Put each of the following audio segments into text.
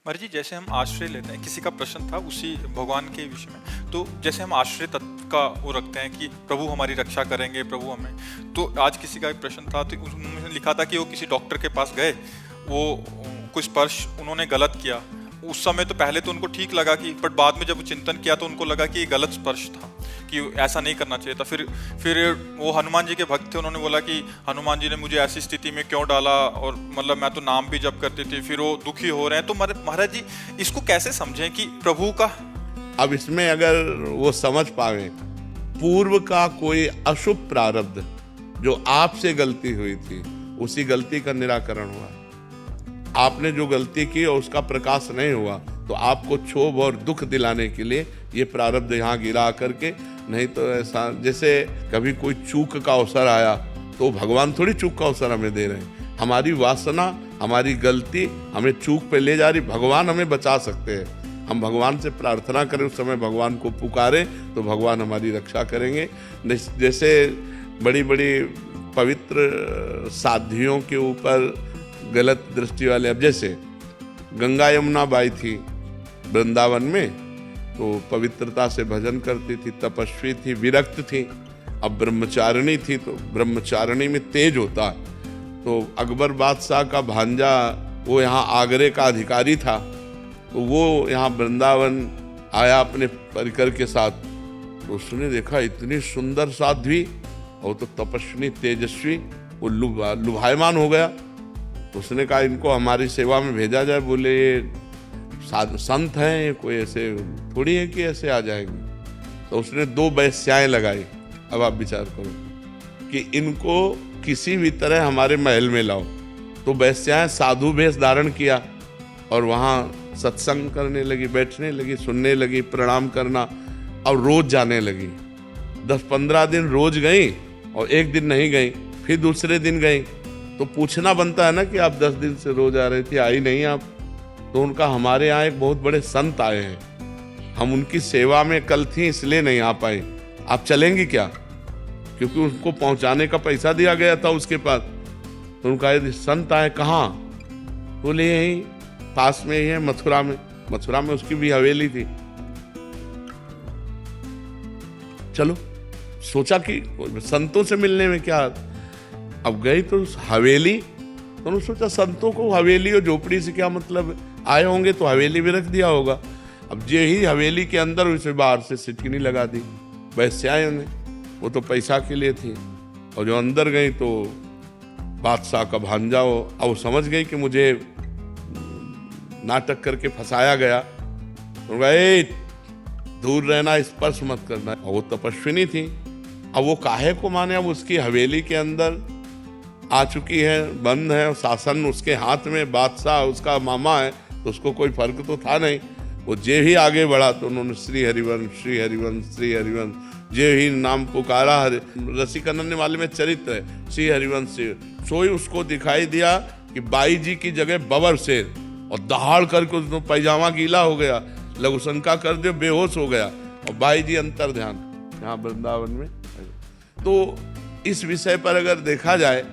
महाराज जी, जैसे हम आश्रय लेते हैं, किसी का प्रश्न था उसी भगवान के विषय में। तो जैसे हम आश्रय तत्व का वो रखते हैं कि प्रभु हमारी रक्षा करेंगे, प्रभु हमें। तो आज किसी का एक प्रश्न था, तो उन्होंने लिखा था कि वो किसी डॉक्टर के पास गए, वो कुछ स्पर्श उन्होंने गलत किया। उस समय तो पहले तो उनको ठीक लगा कि, बट बाद में जब वो चिंतन किया तो उनको लगा कि ये गलत स्पर्श था, कि ऐसा नहीं करना चाहिए था। फिर वो हनुमान जी के भक्त थे, उन्होंने बोला कि हनुमान जी ने मुझे ऐसी स्थिति में क्यों डाला, और मतलब मैं तो नाम भी जप करती थी। फिर वो दुखी हो रहे हैं। तो महाराज जी, इसको कैसे समझें कि प्रभु का। अब इसमें अगर वो समझ पावे, पूर्व का कोई अशुभ प्रारब्ध जो आपसे गलती हुई थी, उसी गलती का निराकरण हुआ। आपने जो गलती की और उसका प्रकाश नहीं हुआ, तो आपको क्षोभ और दुख दिलाने के लिए ये प्रारब्ध यहाँ गिरा करके। नहीं तो ऐसा जैसे कभी कोई चूक का अवसर आया, तो भगवान थोड़ी चूक का अवसर हमें दे रहे हैं। हमारी वासना, हमारी गलती हमें चूक पे ले जा रही। भगवान हमें बचा सकते हैं। हम भगवान से प्रार्थना करें, उस समय भगवान को पुकारें, तो भगवान हमारी रक्षा करेंगे। जैसे बड़ी बड़ी पवित्र साधियों के ऊपर गलत दृष्टि वाले, अब जैसे गंगा यमुना बाई थी वृंदावन में, तो पवित्रता से भजन करती थी, तपस्वी थी, विरक्त थी। अब ब्रह्मचारिणी थी, तो ब्रह्मचारिणी में तेज होता है। तो अकबर बादशाह का भांजा, वो यहाँ आगरे का अधिकारी था, तो वो यहाँ वृंदावन आया अपने परिकर के साथ। तो उसने देखा इतनी सुंदर साध्वी, और तो तपस्विनी तेजस्वी, वो लुभायमान हो गया। उसने कहा इनको हमारी सेवा में भेजा जाए। बोले ये संत हैं, कोई ऐसे थोड़ी है कि ऐसे आ जाएंगे। तो उसने 2 वेश्याएं लगाई। अब आप विचार करो कि इनको किसी भी तरह हमारे महल में लाओ। तो वेश्याएं साधु वेश धारण किया और वहाँ सत्संग करने लगी, बैठने लगी, सुनने लगी, प्रणाम करना, और रोज जाने लगी। 10-15 दिन रोज गई, और एक दिन नहीं गई, फिर दूसरे दिन गई। तो पूछना बनता है ना कि आप 10 दिन से रोज आ रही थी, आई नहीं आप। तो उनका हमारे यहाँ एक बहुत बड़े संत आए हैं, हम उनकी सेवा में कल थी इसलिए नहीं आ पाए, आप चलेंगी क्या? क्योंकि उनको पहुंचाने का पैसा दिया गया था उसके पास। तो उनका संत आए, कहाँ? बोले यहीं पास में ही है, मथुरा में। मथुरा में उसकी भी हवेली थी। चलो, सोचा कि संतों से मिलने में क्या। अब गई तो हवेली, तो उन्होंने सोचा संतों को हवेली और झोपड़ी से क्या मतलब, आए होंगे तो हवेली में रख दिया होगा। अब ये ही हवेली के अंदर उसे बाहर से सिटकिनी लगा दी वैश्याएं ने, वो तो पैसा के लिए थी। और जो अंदर गई तो बादशाह का भांजा हो, अब वो समझ गई कि मुझे नाटक करके फंसाया गया। तो गए, दूर रहना, स्पर्श मत करना। और वो तपस्विनी थी, अब वो काहे को माने। अब उसकी हवेली के अंदर आ चुकी है, बंद है, शासन उसके हाथ में, बादशाह उसका मामा है, तो उसको कोई फर्क तो था नहीं। वो जे ही आगे बढ़ा तो उन्होंने श्री हरिवंश, श्री हरिवंश, श्री हरिवंश, जे ही नाम पुकारा। रसिकनंद वाले में चरित्र है श्री हरिवंश। सोई उसको दिखाई दिया कि बाई जी की जगह बबर शेर, और दहाड़ करके उसको पैजामा गीला हो गया, लघुशंका कर दे, बेहोश हो गया, और बाई जी अंतर ध्यान यहाँ वृंदावन में। तो इस विषय पर अगर देखा जाए,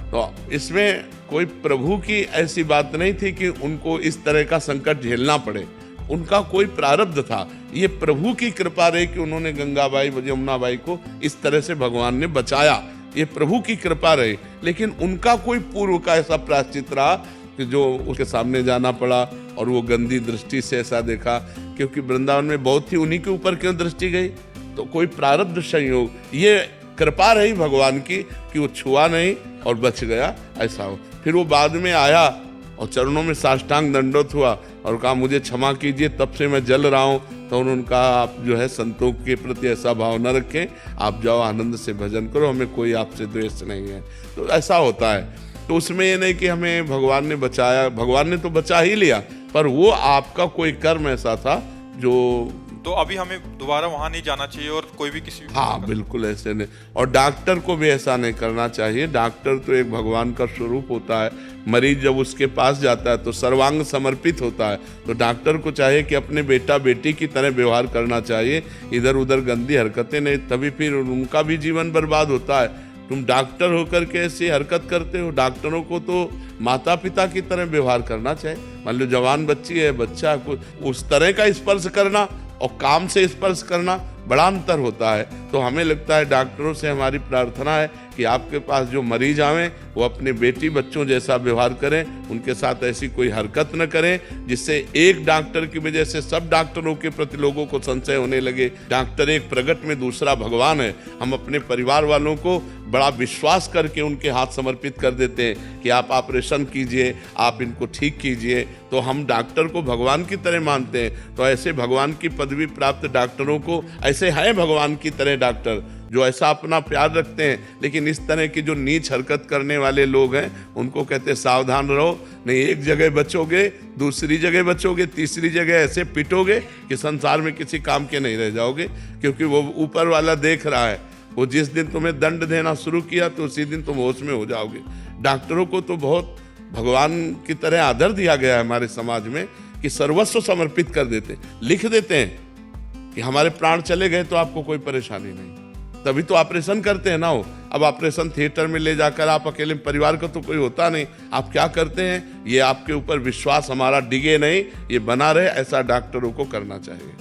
तो इसमें कोई प्रभु की ऐसी बात नहीं थी कि उनको इस तरह का संकट झेलना पड़े। उनका कोई प्रारब्ध था। ये प्रभु की कृपा रही कि उन्होंने गंगाबाई, यमुनाबाई को इस तरह से भगवान ने बचाया। ये प्रभु की कृपा रही। लेकिन उनका कोई पूर्व का ऐसा प्रायश्चित रहा कि जो उसके सामने जाना पड़ा, और वो गंदी दृष्टि से ऐसा देखा। क्योंकि वृंदावन में बहुत थी, उन्हीं के ऊपर क्यों दृष्टि गई? तो कोई प्रारब्ध संयोग, ये कृपा रही भगवान की कि वो छुआ नहीं और बच गया, ऐसा हो। फिर वो बाद में आया और चरणों में साष्टांग दंडोत हुआ और कहा मुझे क्षमा कीजिए, तब से मैं जल रहा हूँ। तो उन्होंने कहा आप जो है संतों के प्रति ऐसा भाव न रखें, आप जाओ आनंद से भजन करो, हमें कोई आपसे द्वेष नहीं है। तो ऐसा होता है। तो उसमें ये नहीं कि हमें भगवान ने बचाया, भगवान ने तो बचा ही लिया, पर वो आपका कोई कर्म ऐसा था जो। तो अभी हमें दोबारा वहां नहीं जाना चाहिए, और कोई भी किसी। हाँ, बिल्कुल ऐसे नहीं। और डॉक्टर को भी ऐसा नहीं करना चाहिए। डॉक्टर तो एक भगवान का स्वरूप होता है। मरीज जब उसके पास जाता है तो सर्वांग समर्पित होता है। तो डॉक्टर को चाहिए कि अपने बेटा बेटी की तरह व्यवहार करना चाहिए, इधर उधर गंदी हरकतें नहीं, तभी फिर उनका भी जीवन बर्बाद होता है। तुम डॉक्टर होकर के ऐसी हरकत करते हो। डॉक्टरों को तो माता पिता की तरह व्यवहार करना चाहिए। मान लो जवान बच्ची है, बच्चा को उस तरह का स्पर्श करना और काम से स्पर्श करना बड़ा अंतर होता है। तो हमें लगता है डॉक्टरों से हमारी प्रार्थना है कि आपके पास जो मरीज आवें वो अपने बेटी बच्चों जैसा व्यवहार करें, उनके साथ ऐसी कोई हरकत न करें जिससे एक डॉक्टर की वजह से सब डॉक्टरों के प्रति लोगों को संशय होने लगे। डॉक्टर एक प्रगट में दूसरा भगवान है। हम अपने परिवार वालों को बड़ा विश्वास करके उनके हाथ समर्पित कर देते हैं कि आप ऑपरेशन कीजिए, आप इनको ठीक कीजिए। तो हम डॉक्टर को भगवान की तरह मानते हैं। तो ऐसे भगवान की पदवी प्राप्त डॉक्टरों को, ऐसे हैं भगवान की तरह डॉक्टर जो ऐसा अपना प्यार रखते हैं, लेकिन इस तरह की जो नीच हरकत करने वाले लोग हैं उनको कहते सावधान रहो, नहीं एक जगह बचोगे, दूसरी जगह बचोगे, तीसरी जगह ऐसे पिटोगे कि संसार में किसी काम के नहीं रह जाओगे। क्योंकि वो ऊपर वाला देख रहा है, वो जिस दिन तुम्हें दंड देना शुरू किया तो उसी दिन तुम होश में हो जाओगे। डॉक्टरों को तो बहुत भगवान की तरह आदर दिया गया है हमारे समाज में कि सर्वस्व समर्पित कर देते, लिख देते हैं कि हमारे प्राण चले गए तो आपको कोई परेशानी नहीं, तभी तो ऑपरेशन करते हैं ना। हो अब ऑपरेशन थिएटर में ले जाकर आप अकेले, परिवार का तो कोई होता नहीं, आप क्या करते हैं, ये आपके ऊपर विश्वास हमारा डिगे नहीं, ये बना रहे, ऐसा डॉक्टरों को करना चाहिए।